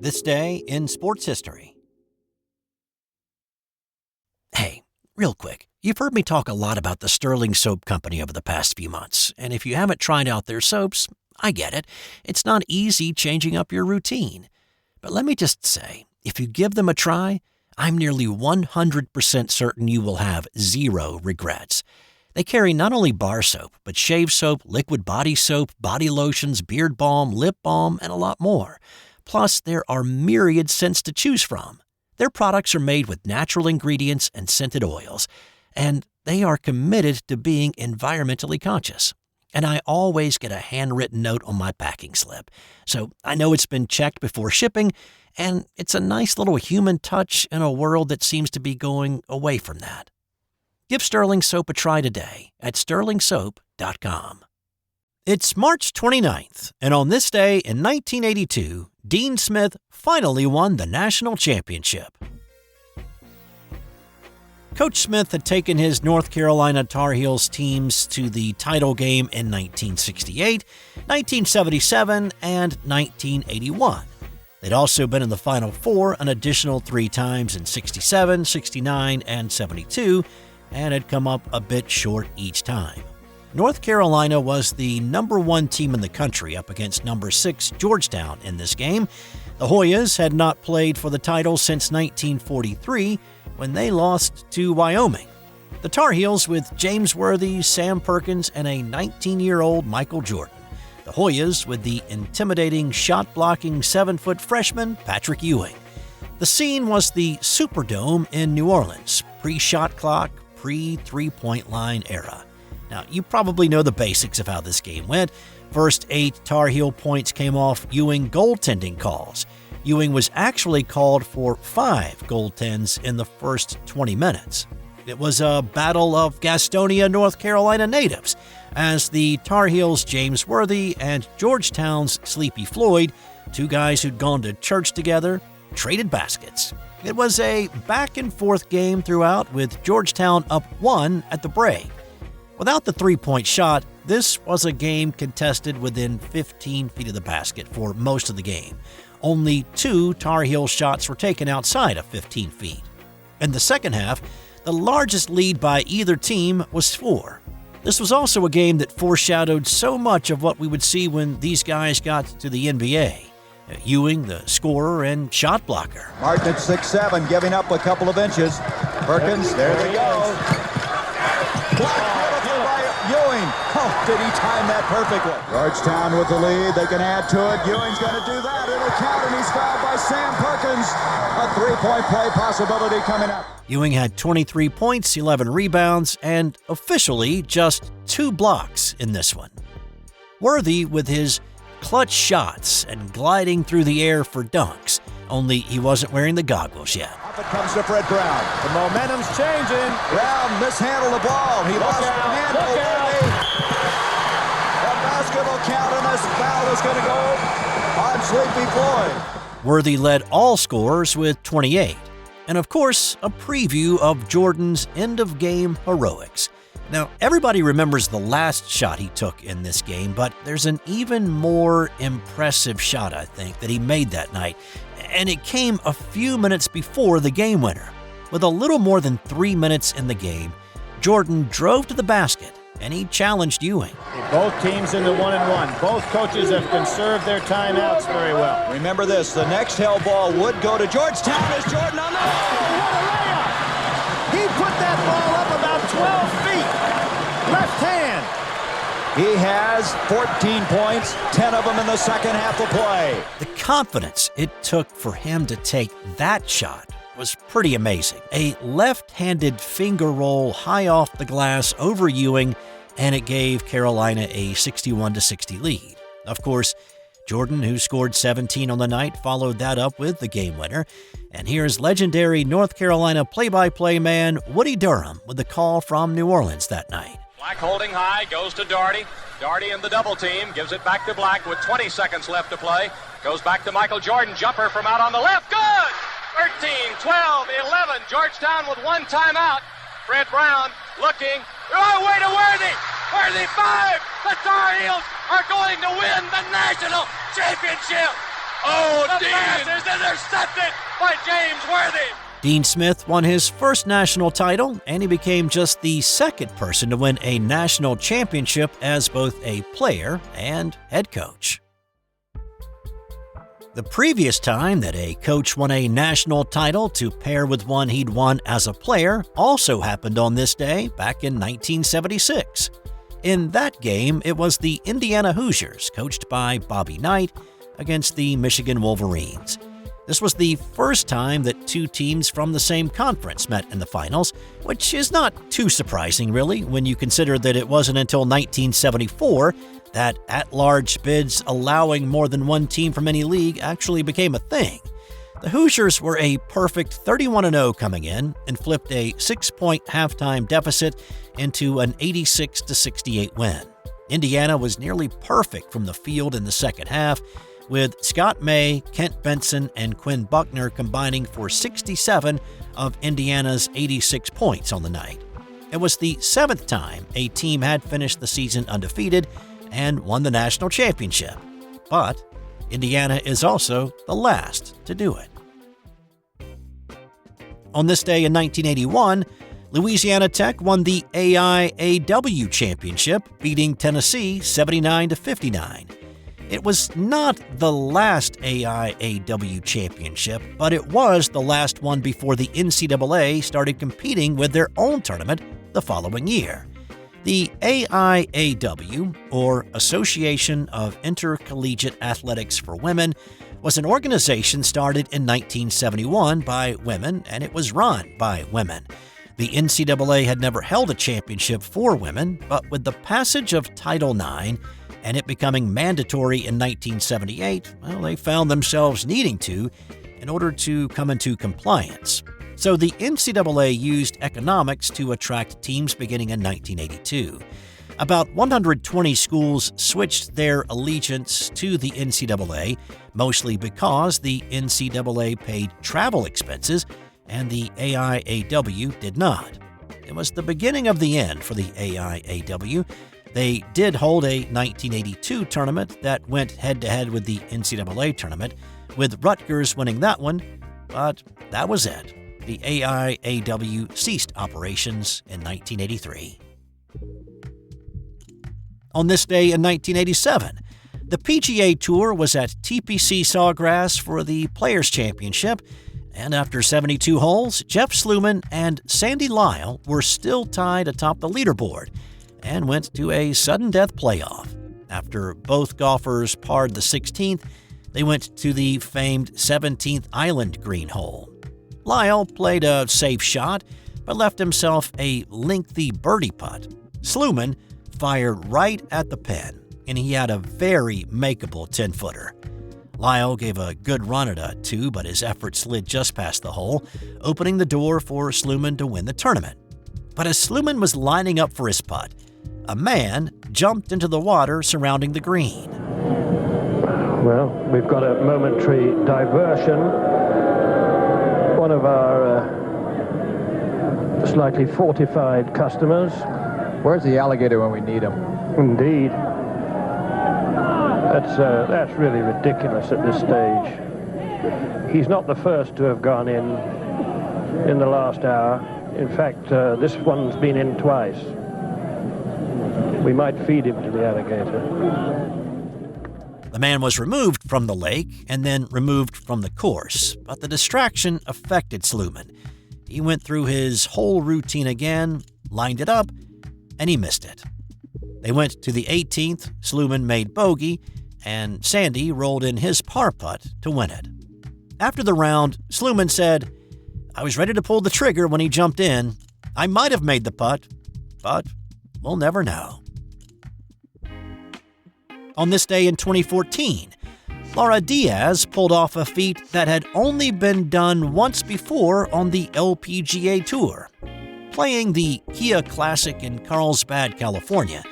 This day in sports history. Hey, real quick, you've heard me talk a lot about the Sterling Soap Company over the past few months, and if you haven't tried out their soaps, I get it. It's not easy changing up your routine. But let me just say, if you give them a try, I'm nearly 100% certain you will have zero regrets. They carry not only bar soap, but shave soap, liquid body soap, body lotions, beard balm, lip balm, and a lot more. Plus, there are myriad scents to choose from. Their products are made with natural ingredients and scented oils, and they are committed to being environmentally conscious. And I always get a handwritten note on my packing slip, so I know it's been checked before shipping, and it's a nice little human touch in a world that seems to be going away from that. Give Sterling Soap a try today at sterlingsoap.com. It's March 29th, and on this day in 1982, Dean Smith finally won the national championship. Coach Smith had taken his North Carolina Tar Heels teams to the title game in 1968, 1977, and 1981. They'd also been in the Final Four an additional 3 times in 67, 69, and 72, and had come up a bit short each time. North Carolina was the number 1 team in the country up against number 6 Georgetown in this game. The Hoyas had not played for the title since 1943 when they lost to Wyoming. The Tar Heels with James Worthy, Sam Perkins, and a 19-year-old Michael Jordan. The Hoyas with the intimidating shot-blocking 7-foot freshman Patrick Ewing. The scene was the Superdome in New Orleans, pre-shot clock, pre-3-point line era. Now, you probably know the basics of how this game went. First 8 Tar Heel points came off Ewing goaltending calls. Ewing was actually called for 5 goaltends in the first 20 minutes. It was a battle of Gastonia, North Carolina natives, as the Tar Heels' James Worthy and Georgetown's Sleepy Floyd, 2 guys who'd gone to church together, traded baskets. It was a back-and-forth game throughout, with Georgetown up 1 at the break. Without the 3-point shot, this was a game contested within 15 feet of the basket for most of the game. Only 2 Tar Heel shots were taken outside of 15 feet. In the second half, the largest lead by either team was 4. This was also a game that foreshadowed so much of what we would see when these guys got to the NBA. Ewing, the scorer and shot blocker. Martin at 6'7", giving up a couple of inches. Perkins, there they go. Beautiful by Ewing. Oh, did he time that perfectly? Georgetown with the lead. They can add to it. Ewing's going to do that. It'll count, and he's fouled by Sam Perkins. A 3-point play possibility coming up. Ewing had 23 points, 11 rebounds, and officially just 2 blocks in this one. Worthy with his clutch shots and gliding through the air for dunks, only he wasn't wearing the goggles yet. Up it comes to Fred Brown. The momentum's changing. Brown mishandled the ball. He lost the handle. The basket will count, and this foul is going to go on Sleepy Floyd. Worthy led all scorers with 28. And of course, a preview of Jordan's end-of-game heroics. Now, everybody remembers the last shot he took in this game, but there's an even more impressive shot, I think, that he made that night, and it came a few minutes before the game winner. With a little more than 3 minutes in the game, Jordan drove to the basket, and he challenged Ewing. Both teams in the 1-and-1. Both coaches have conserved their timeouts very well. Remember this, the next hell ball would go to Georgetown as Jordan on the... Oh, what a layup! He put that ball up about 12 feet. Left hand. He has 14 points, 10 of them in the second half of play. The confidence it took for him to take that shot was pretty amazing. A left-handed finger roll high off the glass over Ewing, and it gave Carolina a 61-60 lead. Of course, Jordan, who scored 17 on the night, followed that up with the game winner. And here's legendary North Carolina play-by-play man Woody Durham with the call from New Orleans that night. Black holding high, goes to Daugherty. Daugherty in the double team, gives it back to Black with 20 seconds left to play. Goes back to Michael Jordan, jumper from out on the left, good! 13, 12, 11, Georgetown with 1 timeout. Fred Brown looking, oh, way to Worthy! Worthy 5! The Tar Heels are going to win the national championship! Oh, The pass is intercepted by James Worthy. Dean Smith won his first national title, and he became just the second person to win a national championship as both a player and head coach. The previous time that a coach won a national title to pair with one he'd won as a player also happened on this day back in 1976. In that game, it was the Indiana Hoosiers, coached by Bobby Knight, against the Michigan Wolverines. This was the first time that two teams from the same conference met in the finals, which is not too surprising, really, when you consider that it wasn't until 1974 that at-large bids allowing more than one team from any league actually became a thing. The Hoosiers were a perfect 31-0 coming in and flipped a 6-point halftime deficit into an 86-68 win. Indiana was nearly perfect from the field in the second half, with Scott May, Kent Benson, and Quinn Buckner combining for 67 of Indiana's 86 points on the night. It was the seventh time a team had finished the season undefeated and won the national championship. But Indiana is also the last to do it. On this day in 1981, Louisiana Tech won the AIAW Championship, beating Tennessee 79-59. It was not the last AIAW Championship, but it was the last one before the NCAA started competing with their own tournament the following year. The AIAW, or Association of Intercollegiate Athletics for Women, was an organization started in 1971 by women, and it was run by women. The NCAA had never held a championship for women, but with the passage of Title IX and it becoming mandatory in 1978, they found themselves needing to in order to come into compliance. So the NCAA used economics to attract teams beginning in 1982. About 120 schools switched their allegiance to the NCAA, mostly because the NCAA paid travel expenses and the AIAW did not. It was the beginning of the end for the AIAW. They did hold a 1982 tournament that went head-to-head with the NCAA tournament, with Rutgers winning that one, but that was it. The AIAW ceased operations in 1983. On this day in 1987, the PGA Tour was at TPC Sawgrass for the Players' Championship, and after 72 holes, Jeff Sluman and Sandy Lyle were still tied atop the leaderboard and went to a sudden death playoff. After both golfers parred the 16th, they went to the famed 17th Island green hole. Lyle played a safe shot, but left himself a lengthy birdie putt. Sluman fired right at the pin, and he had a very makeable 10-footer. Lyle gave a good run at a 2, but his effort slid just past the hole, opening the door for Sluman to win the tournament. But as Sluman was lining up for his putt, a man jumped into the water surrounding the green. Well, we've got a momentary diversion. One of our slightly fortified customers. Where's the alligator when we need him? Indeed. That's really ridiculous at this stage. He's not the first to have gone in the last hour. In fact, this one's been in twice. We might feed him to the alligator. The man was removed from the lake and then removed from the course, but the distraction affected Sluman. He went through his whole routine again, lined it up, and he missed it. They went to the 18th, Sluman made bogey, and Sandy rolled in his par putt to win it. After the round, Sluman said, "I was ready to pull the trigger when he jumped in. I might have made the putt, but we'll never know." On this day in 2014, Laura Diaz pulled off a feat that had only been done once before on the LPGA Tour. Playing the Kia Classic in Carlsbad, California,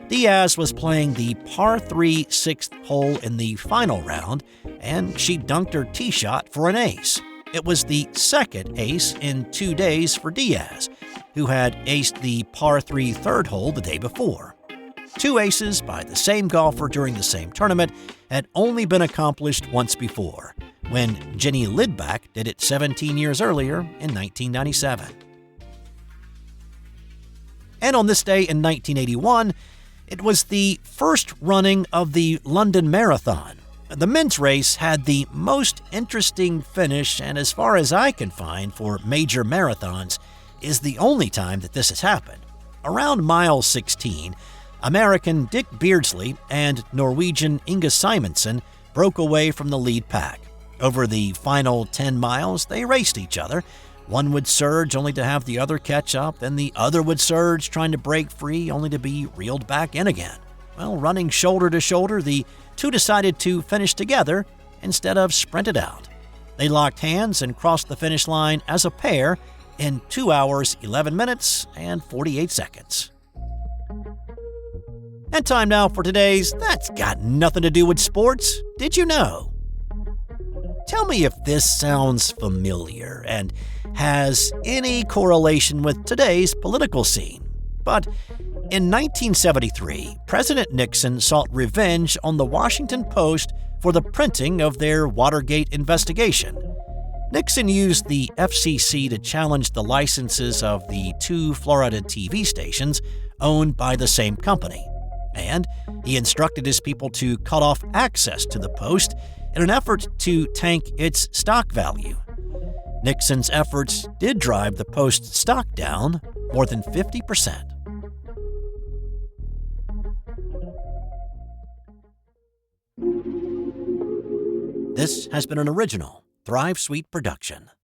Diaz was playing the par 3 6th hole in the final round, and she dunked her tee shot for an ace. It was the second ace in 2 days for Diaz, who had aced the par 3 3rd hole the day before. 2 aces by the same golfer during the same tournament had only been accomplished once before. when Jenny Lidback did it 17 years earlier in 1997. And on this day in 1981, it was the first running of the London Marathon. The men's race had the most interesting finish, and as far as I can find for major marathons, is the only time that this has happened. Around mile 16, American Dick Beardsley and Norwegian Inge Simonsen broke away from the lead pack. Over the final 10 miles, they raced each other. One would surge only to have the other catch up, then the other would surge trying to break free only to be reeled back in again. Well, running shoulder to shoulder, the two decided to finish together instead of sprint it out. They locked hands and crossed the finish line as a pair in 2 hours, 11 minutes, and 48 seconds. And time now for today's That's Got Nothing to Do with Sports. Did you know? Tell me if this sounds familiar and has any correlation with today's political scene. But in 1973, President Nixon sought revenge on the Washington Post for the printing of their Watergate investigation. Nixon used the FCC to challenge the licenses of the 2 Florida TV stations owned by the same company, and he instructed his people to cut off access to the Post in an effort to tank its stock value. Nixon's efforts did drive the Post stock down more than 50%. This has been an original Thrive Suite production.